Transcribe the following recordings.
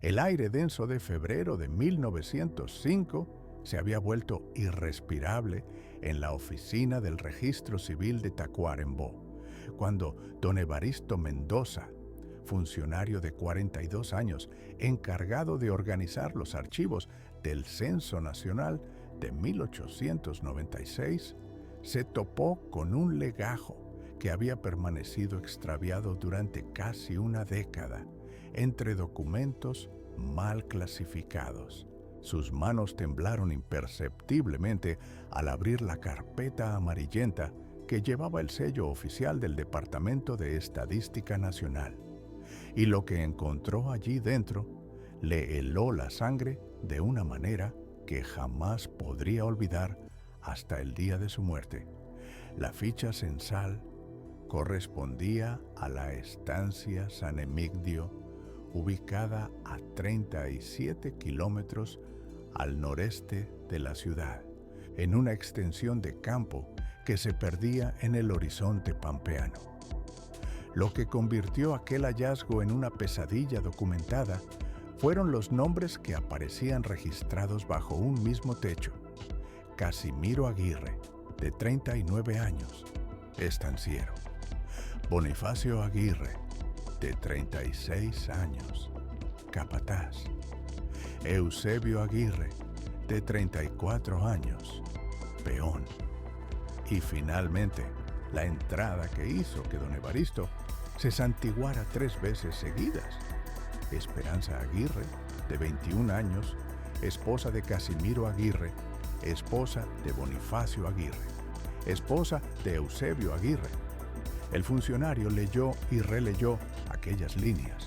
El aire denso de febrero de 1905 se había vuelto irrespirable en la oficina del Registro Civil de Tacuarembó, cuando don Evaristo Mendoza, funcionario de 42 años, encargado de organizar los archivos del Censo Nacional de 1896, se topó con un legajo que había permanecido extraviado durante casi una década entre documentos mal clasificados. Sus manos temblaron imperceptiblemente al abrir la carpeta amarillenta que llevaba el sello oficial del Departamento de Estadística Nacional. Y lo que encontró allí dentro le heló la sangre de una manera que jamás podría olvidar hasta el día de su muerte. La ficha censal correspondía a la estancia San Emigdio, ubicada a 37 kilómetros al noreste de la ciudad, en una extensión de campo que se perdía en el horizonte pampeano. Lo que convirtió aquel hallazgo en una pesadilla documentada fueron los nombres que aparecían registrados bajo un mismo techo. Casimiro Aguirre, de 39 años, estanciero. Bonifacio Aguirre, de 36 años, capataz. Eusebio Aguirre, de 34 años, peón. Y finalmente, la entrada que hizo que don Evaristo se santiguara 3 veces seguidas. Esperanza Aguirre, de 21 años, esposa de Casimiro Aguirre, esposa de Bonifacio Aguirre, esposa de Eusebio Aguirre. El funcionario leyó y releyó aquellas líneas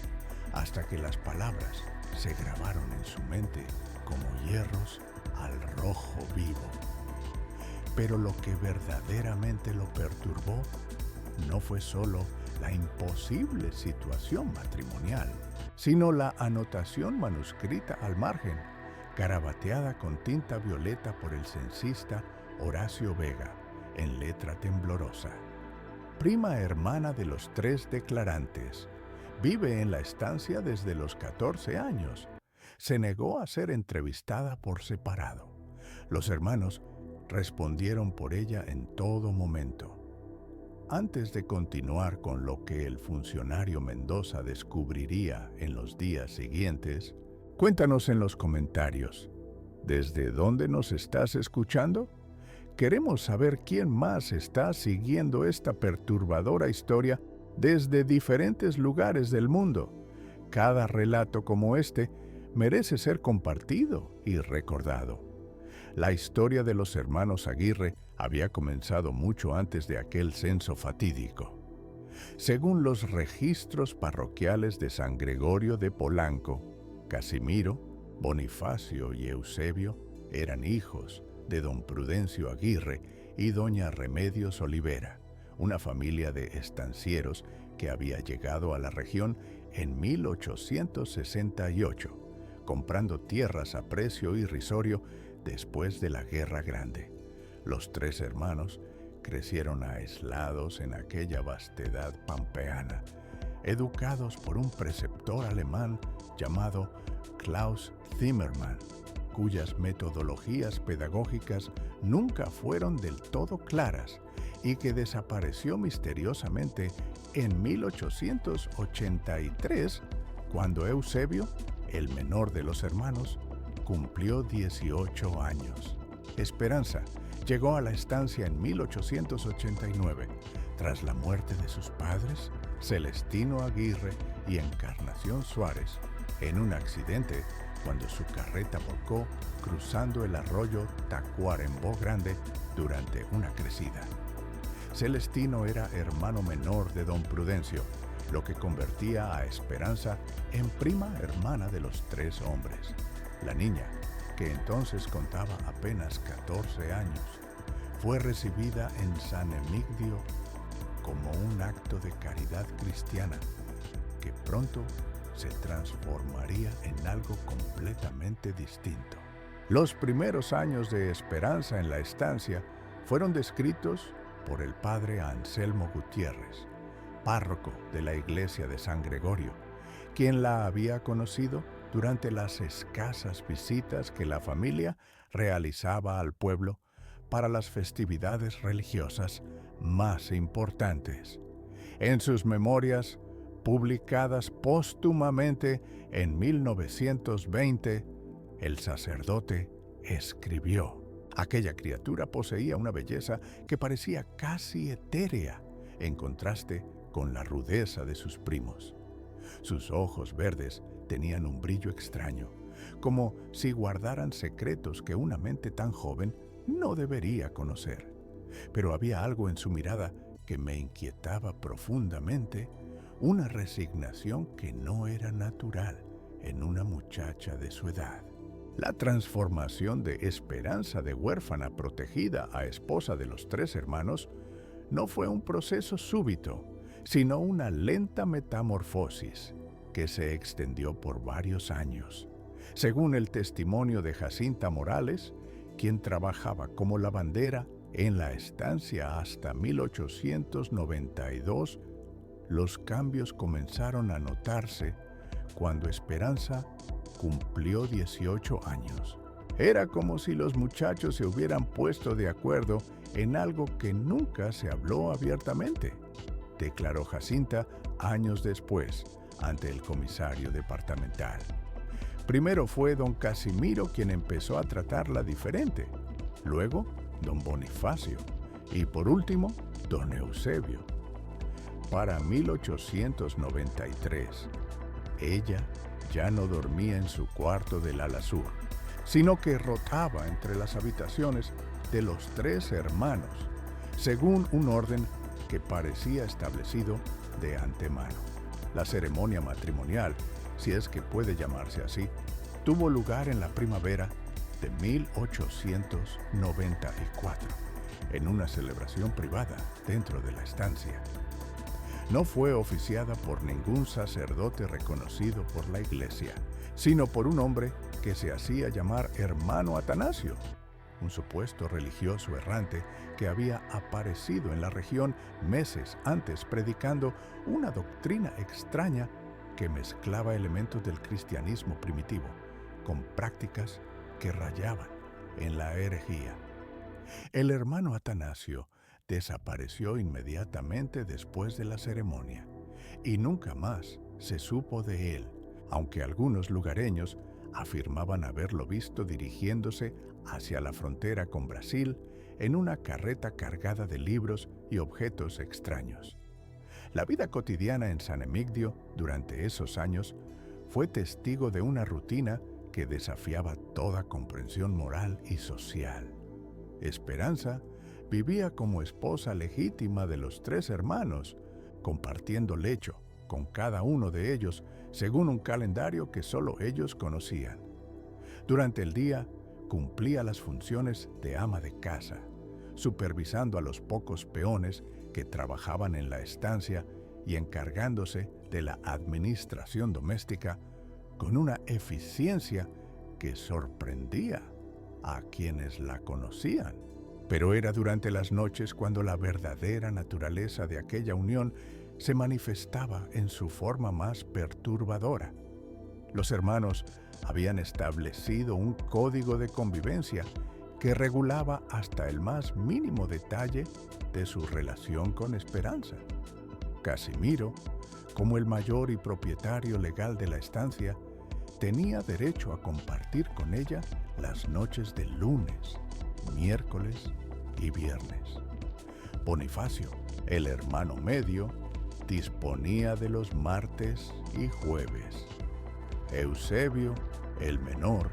hasta que las palabras se grabaron en su mente como hierros al rojo vivo. Pero lo que verdaderamente lo perturbó no fue solo la imposible situación matrimonial, sino la anotación manuscrita al margen, garabateada con tinta violeta por el censista Horacio Vega, en letra temblorosa. Prima hermana de los 3 declarantes, vive en la estancia desde los 14 años. Se negó a ser entrevistada por separado. Los hermanos respondieron por ella en todo momento. Antes de continuar con lo que el funcionario Mendoza descubriría en los días siguientes, cuéntanos en los comentarios, ¿desde dónde nos estás escuchando? Queremos saber quién más está siguiendo esta perturbadora historia desde diferentes lugares del mundo. Cada relato como este merece ser compartido y recordado. La historia de los hermanos Aguirre había comenzado mucho antes de aquel censo fatídico. Según los registros parroquiales de San Gregorio de Polanco, Casimiro, Bonifacio y Eusebio eran hijos de don Prudencio Aguirre y doña Remedios Olivera, una familia de estancieros que había llegado a la región en 1868, comprando tierras a precio irrisorio después de la Guerra Grande. Los 3 hermanos crecieron aislados en aquella vastedad pampeana, educados por un preceptor alemán llamado Klaus Zimmermann, cuyas metodologías pedagógicas nunca fueron del todo claras y que desapareció misteriosamente en 1883, cuando Eusebio, el menor de los hermanos, cumplió 18 años. Esperanza llegó a la estancia en 1889, tras la muerte de sus padres, Celestino Aguirre y Encarnación Suárez, en un accidente cuando su carreta volcó cruzando el arroyo Tacuarembó Grande durante una crecida. Celestino era hermano menor de don Prudencio, lo que convertía a Esperanza en prima hermana de los 3 hombres. La niña, que entonces contaba apenas 14 años, fue recibida en San Emigdio como un acto de caridad cristiana que pronto se transformaría en algo completamente distinto. Los primeros años de Esperanza en la estancia fueron descritos por el padre Anselmo Gutiérrez, párroco de la iglesia de San Gregorio, quien la había conocido durante las escasas visitas que la familia realizaba al pueblo para las festividades religiosas más importantes. En sus memorias, publicadas póstumamente en 1920, el sacerdote escribió: aquella criatura poseía una belleza que parecía casi etérea, en contraste con la rudeza de sus primos. Sus ojos verdes tenían un brillo extraño, como si guardaran secretos que una mente tan joven no debería conocer. Pero había algo en su mirada que me inquietaba profundamente, una resignación que no era natural en una muchacha de su edad. La transformación de Esperanza de huérfana protegida a esposa de los 3 hermanos no fue un proceso súbito, sino una lenta metamorfosis que se extendió por varios años. Según el testimonio de Jacinta Morales, quien trabajaba como lavandera en la estancia hasta 1892, los cambios comenzaron a notarse cuando Esperanza cumplió 18 años. Era como si los muchachos se hubieran puesto de acuerdo en algo que nunca se habló abiertamente, declaró Jacinta años después ante el comisario departamental. Primero fue don Casimiro quien empezó a tratarla diferente, luego don Bonifacio y por último don Eusebio. Para 1893, ella ya no dormía en su cuarto del ala sur, sino que rotaba entre las habitaciones de los 3 hermanos, según un orden que parecía establecido de antemano. La ceremonia matrimonial, si es que puede llamarse así, tuvo lugar en la primavera de 1894, en una celebración privada dentro de la estancia. No fue oficiada por ningún sacerdote reconocido por la iglesia, sino por un hombre que se hacía llamar hermano Atanasio, un supuesto religioso errante que había aparecido en la región meses antes predicando una doctrina extraña que mezclaba elementos del cristianismo primitivo con prácticas que rayaban en la herejía. El hermano Atanasio desapareció inmediatamente después de la ceremonia y nunca más se supo de él, aunque algunos lugareños afirmaban haberlo visto dirigiéndose hacia la frontera con Brasil en una carreta cargada de libros y objetos extraños. La vida cotidiana en San Emigdio durante esos años fue testigo de una rutina que desafiaba toda comprensión moral y social. Esperanza vivía como esposa legítima de los 3 hermanos, compartiendo lecho con cada uno de ellos según un calendario que solo ellos conocían. Durante el día, cumplía las funciones de ama de casa, supervisando a los pocos peones que trabajaban en la estancia y encargándose de la administración doméstica con una eficiencia que sorprendía a quienes la conocían. Pero era durante las noches cuando la verdadera naturaleza de aquella unión se manifestaba en su forma más perturbadora. Los hermanos habían establecido un código de convivencia que regulaba hasta el más mínimo detalle de su relación con Esperanza. Casimiro, como el mayor y propietario legal de la estancia, tenía derecho a compartir con ella las noches de lunes, miércoles y viernes. Bonifacio, el hermano medio, disponía de los martes y jueves. Eusebio, el menor,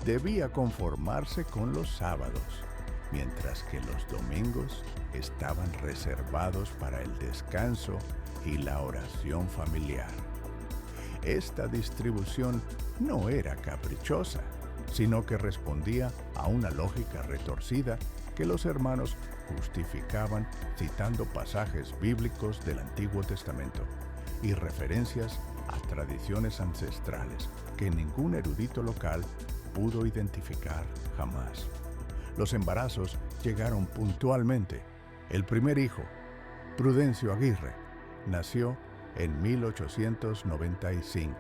debía conformarse con los sábados, mientras que los domingos estaban reservados para el descanso y la oración familiar. Esta distribución no era caprichosa, sino que respondía a una lógica retorcida que los hermanos justificaban citando pasajes bíblicos del Antiguo Testamento y referencias a tradiciones ancestrales que ningún erudito local pudo identificar jamás. Los embarazos llegaron puntualmente. El primer hijo, Prudencio Aguirre, nació en 1895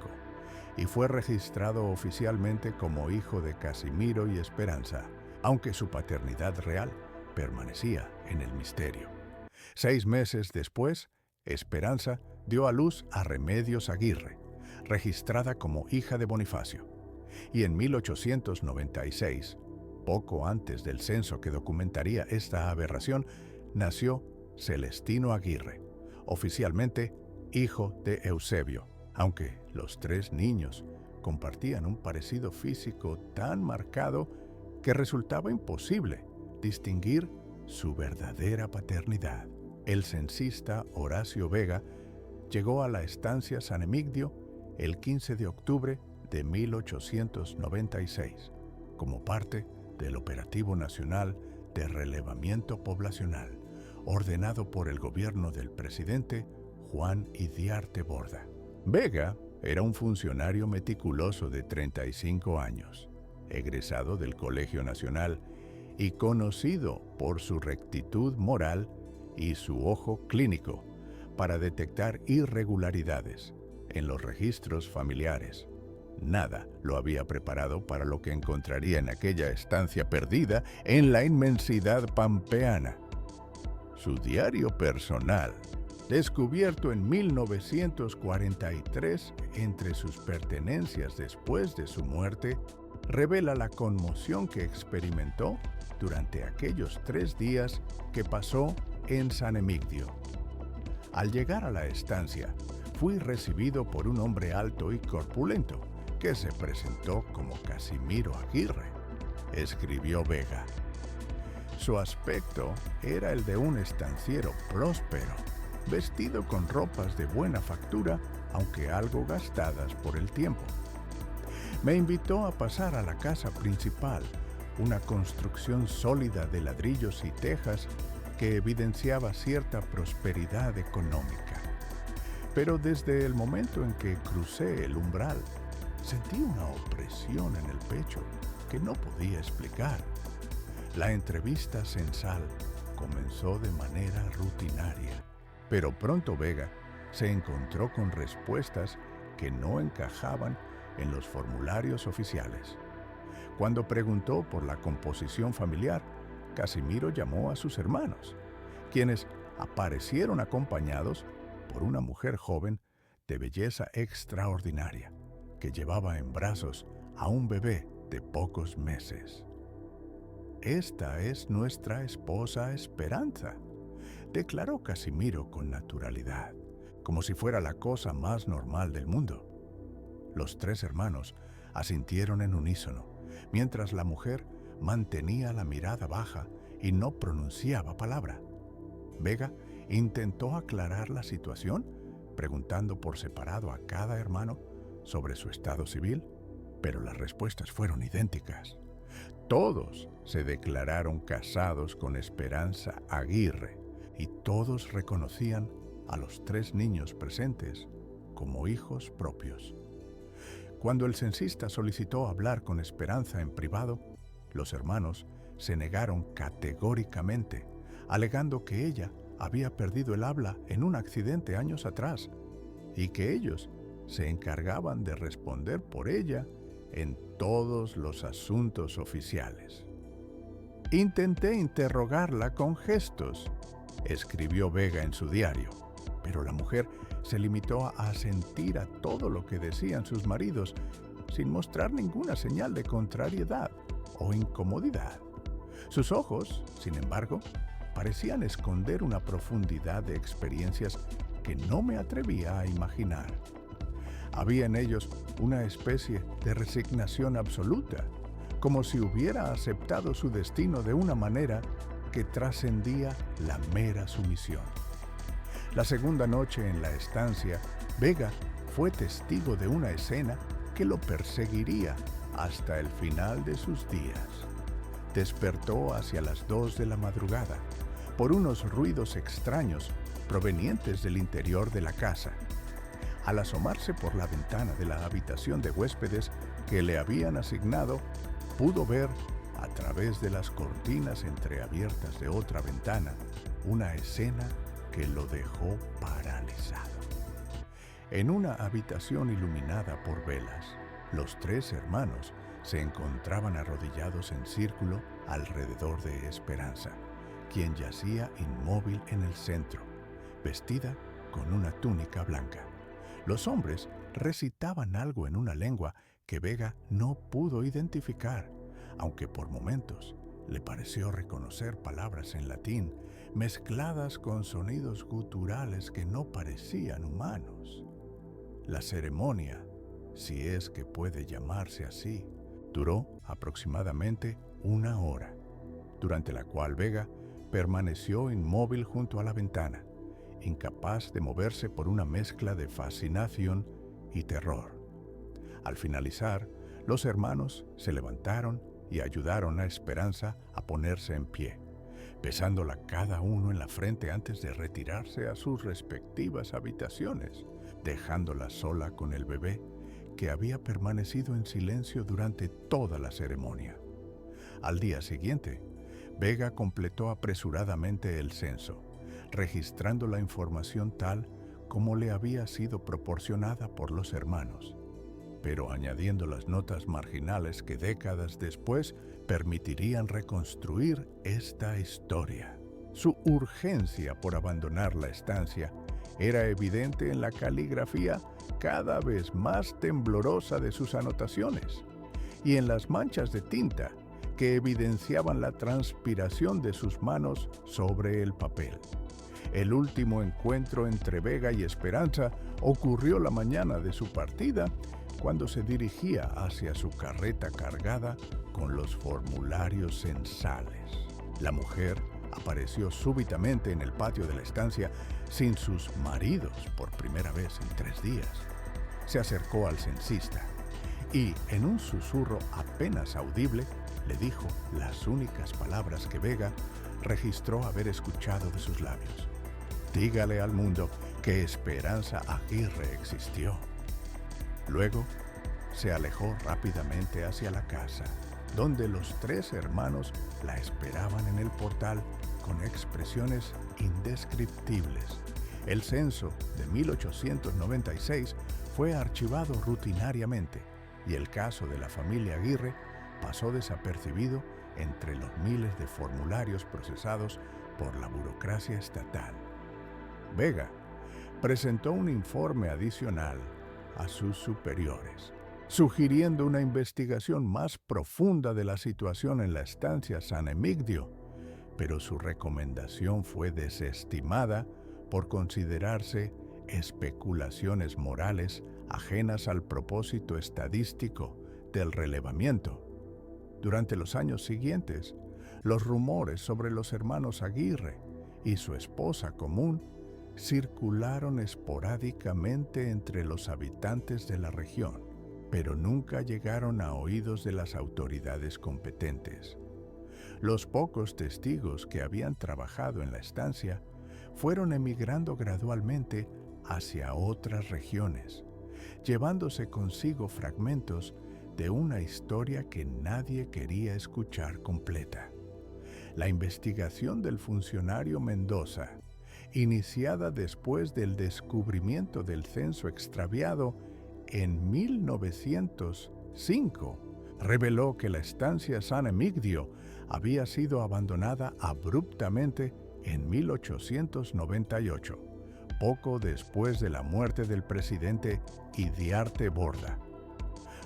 y fue registrado oficialmente como hijo de Casimiro y Esperanza, aunque su paternidad real permanecía en el misterio. 6 meses después, Esperanza dio a luz a Remedios Aguirre, registrada como hija de Bonifacio. Y en 1896, poco antes del censo que documentaría esta aberración, nació Celestino Aguirre, oficialmente hijo de Eusebio, aunque los 3 niños compartían un parecido físico tan marcado que resultaba imposible distinguir su verdadera paternidad. El censista Horacio Vega llegó a la estancia San Emigdio el 15 de octubre de 1896, como parte del Operativo Nacional de Relevamiento Poblacional, ordenado por el gobierno del presidente Juan Idiarte Borda. Vega era un funcionario meticuloso de 35 años, egresado del Colegio Nacional y conocido por su rectitud moral y su ojo clínico para detectar irregularidades en los registros familiares. Nada lo había preparado para lo que encontraría en aquella estancia perdida en la inmensidad pampeana. Su diario personal, descubierto en 1943 entre sus pertenencias después de su muerte, revela la conmoción que experimentó durante aquellos 3 días que pasó en San Emigdio. Al llegar a la estancia, fui recibido por un hombre alto y corpulento que se presentó como Casimiro Aguirre, escribió Vega. Su aspecto era el de un estanciero próspero, vestido con ropas de buena factura, aunque algo gastadas por el tiempo. Me invitó a pasar a la casa principal, una construcción sólida de ladrillos y tejas que evidenciaba cierta prosperidad económica. Pero desde el momento en que crucé el umbral, sentí una opresión en el pecho que no podía explicar. La entrevista censal comenzó de manera rutinaria, pero pronto Vega se encontró con respuestas que no encajaban en los formularios oficiales. Cuando preguntó por la composición familiar, Casimiro llamó a sus hermanos, quienes aparecieron acompañados por una mujer joven de belleza extraordinaria, que llevaba en brazos a un bebé de pocos meses. «Esta es nuestra esposa Esperanza», declaró Casimiro con naturalidad, como si fuera la cosa más normal del mundo. Los 3 hermanos asintieron en unísono, mientras la mujer mantenía la mirada baja y no pronunciaba palabra. Vega intentó aclarar la situación, preguntando por separado a cada hermano sobre su estado civil, pero las respuestas fueron idénticas. Todos se declararon casados con Esperanza Aguirre y todos reconocían a los 3 niños presentes como hijos propios. Cuando el censista solicitó hablar con Esperanza en privado, los hermanos se negaron categóricamente, alegando que ella había perdido el habla en un accidente años atrás y que ellos se encargaban de responder por ella en todos los asuntos oficiales. «Intenté interrogarla con gestos», escribió Vega en su diario, pero la mujer se limitó a asentir a todo lo que decían sus maridos, sin mostrar ninguna señal de contrariedad o incomodidad. Sus ojos, sin embargo, parecían esconder una profundidad de experiencias que no me atrevía a imaginar. Había en ellos una especie de resignación absoluta, como si hubiera aceptado su destino de una manera que trascendía la mera sumisión. La segunda noche en la estancia, Vega fue testigo de una escena que lo perseguiría hasta el final de sus días. Despertó hacia las 2 de la madrugada por unos ruidos extraños provenientes del interior de la casa. Al asomarse por la ventana de la habitación de huéspedes que le habían asignado, pudo ver, a través de las cortinas entreabiertas de otra ventana, una escena que lo dejó paralizado. En una habitación iluminada por velas, los tres hermanos se encontraban arrodillados en círculo alrededor de Esperanza, quien yacía inmóvil en el centro, vestida con una túnica blanca. Los hombres recitaban algo en una lengua que Vega no pudo identificar, aunque por momentos le pareció reconocer palabras en latín mezcladas con sonidos guturales que no parecían humanos. La ceremonia, si es que puede llamarse así, duró aproximadamente 1 hora, durante la cual Vega permaneció inmóvil junto a la ventana, incapaz de moverse por una mezcla de fascinación y terror. Al finalizar, los hermanos se levantaron y ayudaron a Esperanza a ponerse en pie, besándola cada uno en la frente antes de retirarse a sus respectivas habitaciones, dejándola sola con el bebé, que había permanecido en silencio durante toda la ceremonia. Al día siguiente, Vega completó apresuradamente el censo, registrando la información tal como le había sido proporcionada por los hermanos, pero añadiendo las notas marginales que décadas después permitirían reconstruir esta historia. Su urgencia por abandonar la estancia era evidente en la caligrafía cada vez más temblorosa de sus anotaciones y en las manchas de tinta que evidenciaban la transpiración de sus manos sobre el papel. El último encuentro entre Vega y Esperanza ocurrió la mañana de su partida, cuando se dirigía hacia su carreta cargada con los formularios censales. La mujer apareció súbitamente en el patio de la estancia sin sus maridos por primera vez en 3 días. Se acercó al censista y, en un susurro apenas audible, le dijo las únicas palabras que Vega registró haber escuchado de sus labios. Dígale al mundo que Esperanza Aguirre existió. Luego, se alejó rápidamente hacia la casa, donde los 3 hermanos la esperaban en el portal con expresiones indescriptibles. El censo de 1896 fue archivado rutinariamente y el caso de la familia Aguirre pasó desapercibido entre los miles de formularios procesados por la burocracia estatal. Vega presentó un informe adicional a sus superiores, sugiriendo una investigación más profunda de la situación en la estancia San Emigdio, pero su recomendación fue desestimada por considerarse especulaciones morales ajenas al propósito estadístico del relevamiento. Durante los años siguientes, los rumores sobre los hermanos Aguirre y su esposa común circularon esporádicamente entre los habitantes de la región, pero nunca llegaron a oídos de las autoridades competentes. Los pocos testigos que habían trabajado en la estancia fueron emigrando gradualmente hacia otras regiones, llevándose consigo fragmentos de una historia que nadie quería escuchar completa. La investigación del funcionario Mendoza, iniciada después del descubrimiento del censo extraviado en 1905, reveló que la estancia San Emigdio había sido abandonada abruptamente en 1898, poco después de la muerte del presidente Idiarte Borda.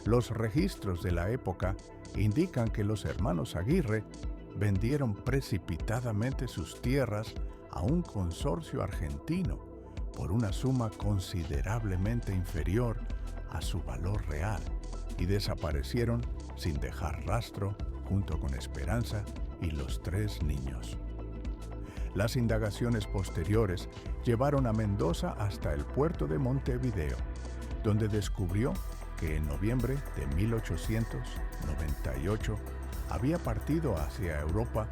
Los registros de la época indican que los hermanos Aguirre vendieron precipitadamente sus tierras a un consorcio argentino por una suma considerablemente inferior a su valor real y desaparecieron sin dejar rastro junto con Esperanza y los 3 niños. Las indagaciones posteriores llevaron a Mendoza hasta el puerto de Montevideo, donde descubrió que en noviembre de 1898 había partido hacia Europa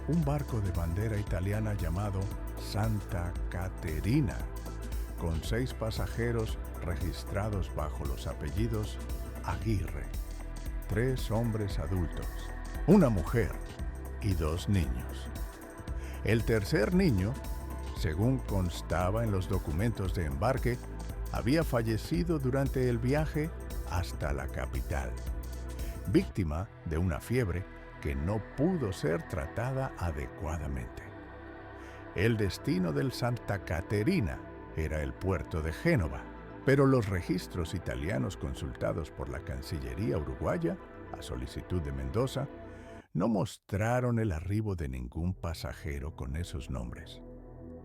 un barco de bandera italiana llamado Santa Caterina, con 6 pasajeros registrados bajo los apellidos Aguirre, 3 hombres adultos, una mujer y 2 niños. El tercer niño, según constaba en los documentos de embarque, había fallecido durante el viaje hasta la capital, víctima de una fiebre que no pudo ser tratada adecuadamente. El destino del Santa Caterina era el puerto de Génova, pero los registros italianos consultados por la Cancillería uruguaya, a solicitud de Mendoza, no mostraron el arribo de ningún pasajero con esos nombres.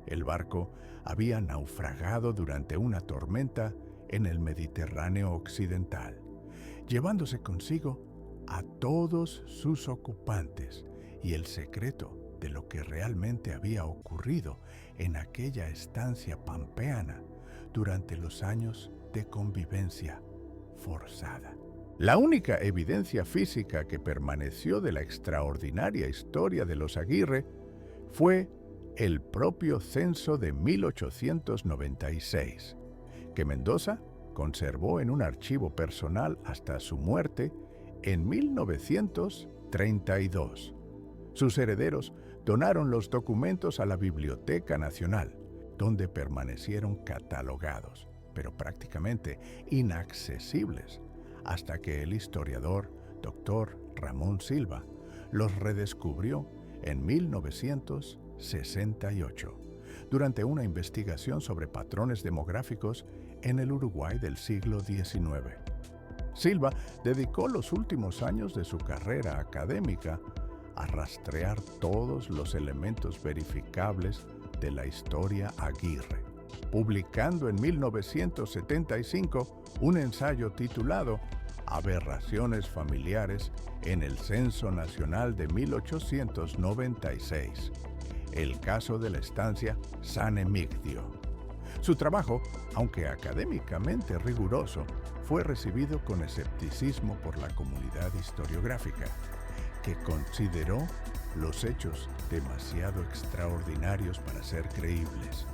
El barco había naufragado durante una tormenta en el Mediterráneo occidental, llevándose consigo a todos sus ocupantes y el secreto de lo que realmente había ocurrido en aquella estancia pampeana durante los años de convivencia forzada. La única evidencia física que permaneció de la extraordinaria historia de los Aguirre fue el propio censo de 1896, que Mendoza conservó en un archivo personal hasta su muerte en 1932. Sus herederos donaron los documentos a la Biblioteca Nacional, donde permanecieron catalogados, pero prácticamente inaccesibles, hasta que el historiador Dr. Ramón Silva los redescubrió en 1968, durante una investigación sobre patrones demográficos en el Uruguay del siglo XIX. Silva dedicó los últimos años de su carrera académica a rastrear todos los elementos verificables de la historia Aguirre, publicando en 1975 un ensayo titulado Aberraciones familiares en el Censo Nacional de 1896, el caso de la estancia San Emigdio. Su trabajo, aunque académicamente riguroso, fue recibido con escepticismo por la comunidad historiográfica, que consideró los hechos demasiado extraordinarios para ser creíbles.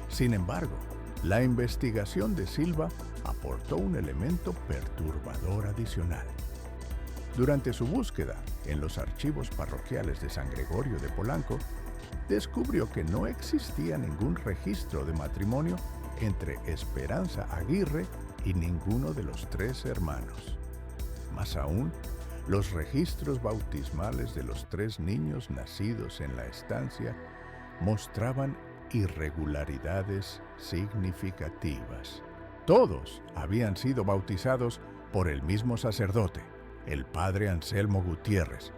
Sin embargo, la investigación de Silva aportó un elemento perturbador adicional. Durante su búsqueda en los archivos parroquiales de San Gregorio de Polanco, descubrió que no existía ningún registro de matrimonio entre Esperanza Aguirre y ninguno de los tres hermanos. Más aún, los registros bautismales de los tres niños nacidos en la estancia mostraban irregularidades significativas. Todos habían sido bautizados por el mismo sacerdote, el padre Anselmo Gutiérrez,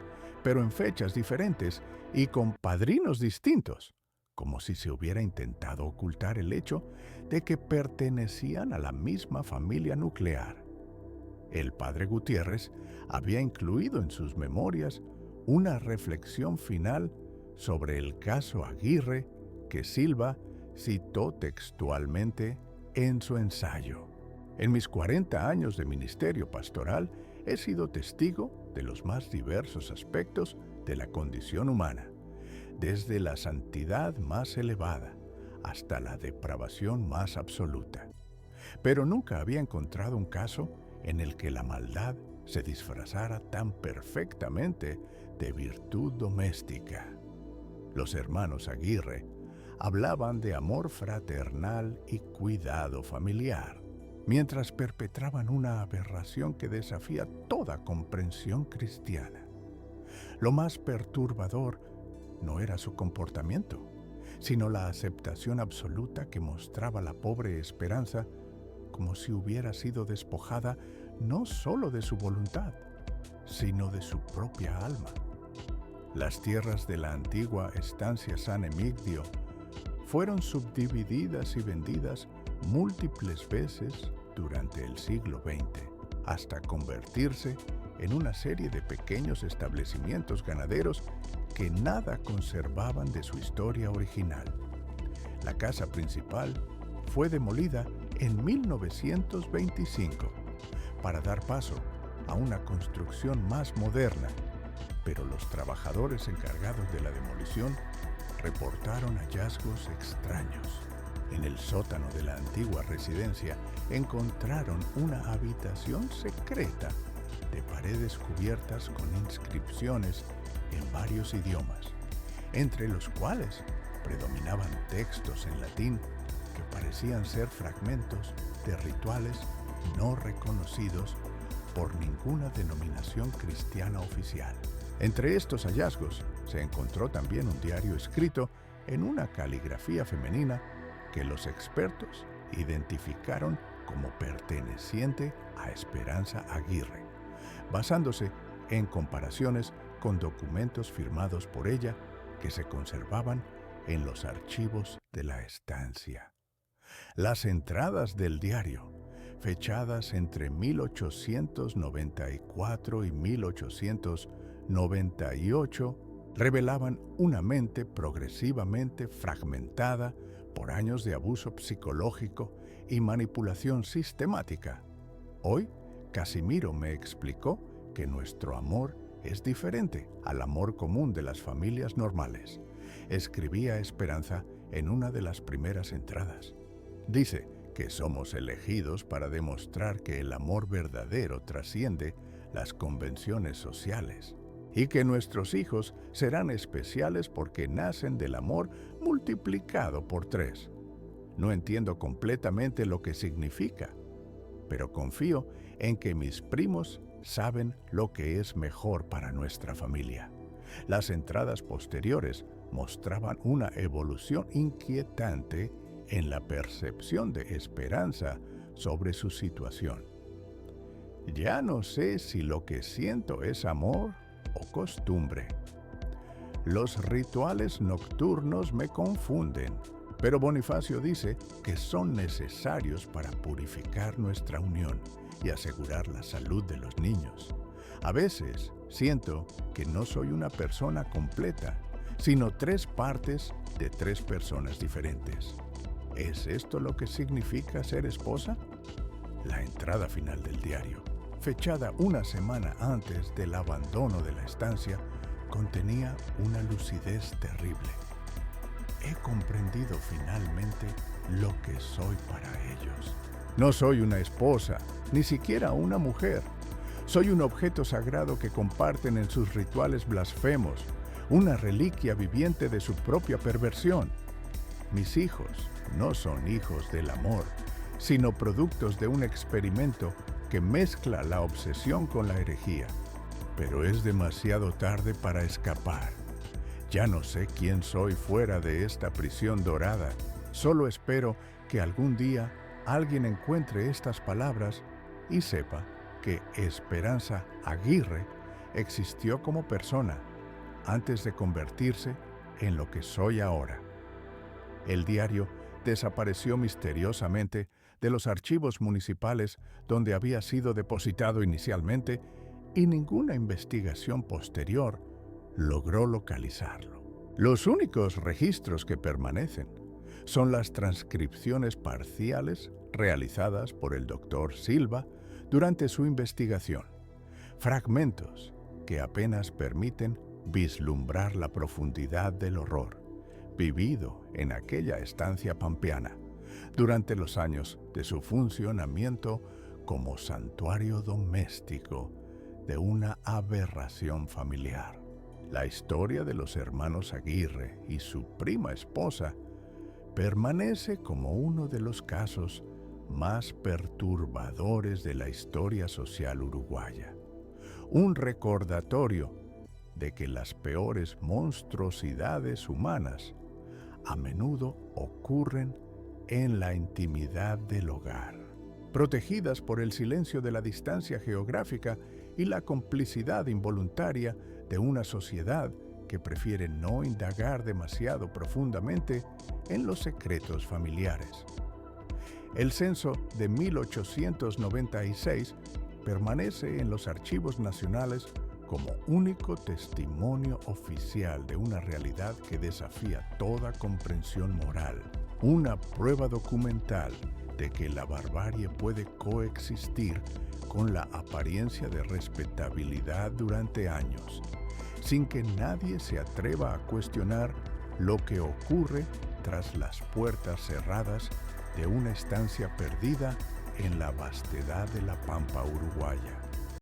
pero en fechas diferentes y con padrinos distintos, como si se hubiera intentado ocultar el hecho de que pertenecían a la misma familia nuclear. El padre Gutiérrez había incluido en sus memorias una reflexión final sobre el caso Aguirre que Silva citó textualmente en su ensayo. En mis 40 años de ministerio pastoral he sido testigo de los más diversos aspectos de la condición humana, desde la santidad más elevada hasta la depravación más absoluta. Pero nunca había encontrado un caso en el que la maldad se disfrazara tan perfectamente de virtud doméstica. Los hermanos Aguirre hablaban de amor fraternal y cuidado familiar, mientras perpetraban una aberración que desafía toda comprensión cristiana. Lo más perturbador no era su comportamiento, sino la aceptación absoluta que mostraba la pobre Esperanza, como si hubiera sido despojada no solo de su voluntad, sino de su propia alma. Las tierras de la antigua estancia San Emigdio fueron subdivididas y vendidas múltiples veces durante el siglo XX, hasta convertirse en una serie de pequeños establecimientos ganaderos que nada conservaban de su historia original. La casa principal fue demolida en 1925 para dar paso a una construcción más moderna, pero los trabajadores encargados de la demolición reportaron hallazgos extraños. En el sótano de la antigua residencia encontraron una habitación secreta de paredes cubiertas con inscripciones en varios idiomas, entre los cuales predominaban textos en latín que parecían ser fragmentos de rituales no reconocidos por ninguna denominación cristiana oficial. Entre estos hallazgos se encontró también un diario escrito en una caligrafía femenina que los expertos identificaron como perteneciente a Esperanza Aguirre, basándose en comparaciones con documentos firmados por ella que se conservaban en los archivos de la estancia. Las entradas del diario, fechadas entre 1894 y 1898, revelaban una mente progresivamente fragmentada por años de abuso psicológico y manipulación sistemática. Hoy, Casimiro me explicó que nuestro amor es diferente al amor común de las familias normales. Escribía Esperanza en una de las primeras entradas. Dice que somos elegidos para demostrar que el amor verdadero trasciende las convenciones sociales y que nuestros hijos serán especiales porque nacen del amor multiplicado por 3. No entiendo completamente lo que significa, pero confío en que mis primos saben lo que es mejor para nuestra familia. Las entradas posteriores mostraban una evolución inquietante en la percepción de Esperanza sobre su situación. Ya no sé si lo que siento es amor o costumbre. Los rituales nocturnos me confunden, pero Bonifacio dice que son necesarios para purificar nuestra unión y asegurar la salud de los niños. A veces siento que no soy una persona completa, sino 3 partes de 3 personas diferentes. ¿Es esto lo que significa ser esposa? La entrada final del diario, fechada una semana antes del abandono de la estancia, contenía una lucidez terrible. He comprendido finalmente lo que soy para ellos. No soy una esposa, ni siquiera una mujer. Soy un objeto sagrado que comparten en sus rituales blasfemos, una reliquia viviente de su propia perversión. Mis hijos no son hijos del amor, sino productos de un experimento que mezcla la obsesión con la herejía. Pero es demasiado tarde para escapar. Ya no sé quién soy fuera de esta prisión dorada. Solo espero que algún día alguien encuentre estas palabras y sepa que Esperanza Aguirre existió como persona antes de convertirse en lo que soy ahora. El diario desapareció misteriosamente de los archivos municipales donde había sido depositado inicialmente y ninguna investigación posterior logró localizarlo. Los únicos registros que permanecen son las transcripciones parciales realizadas por el Dr. Silva durante su investigación, fragmentos que apenas permiten vislumbrar la profundidad del horror vivido en aquella estancia pampeana durante los años de su funcionamiento como santuario doméstico de una aberración familiar. La historia de los hermanos Aguirre y su prima esposa permanece como uno de los casos más perturbadores de la historia social uruguaya. Un recordatorio de que las peores monstruosidades humanas a menudo ocurren en la intimidad del hogar, protegidas por el silencio de la distancia geográfica y la complicidad involuntaria de una sociedad que prefiere no indagar demasiado profundamente en los secretos familiares. El censo de 1896 permanece en los archivos nacionales como único testimonio oficial de una realidad que desafía toda comprensión moral, una prueba documental de que la barbarie puede coexistir con la apariencia de respetabilidad durante años, sin que nadie se atreva a cuestionar lo que ocurre tras las puertas cerradas de una estancia perdida en la vastedad de la pampa uruguaya.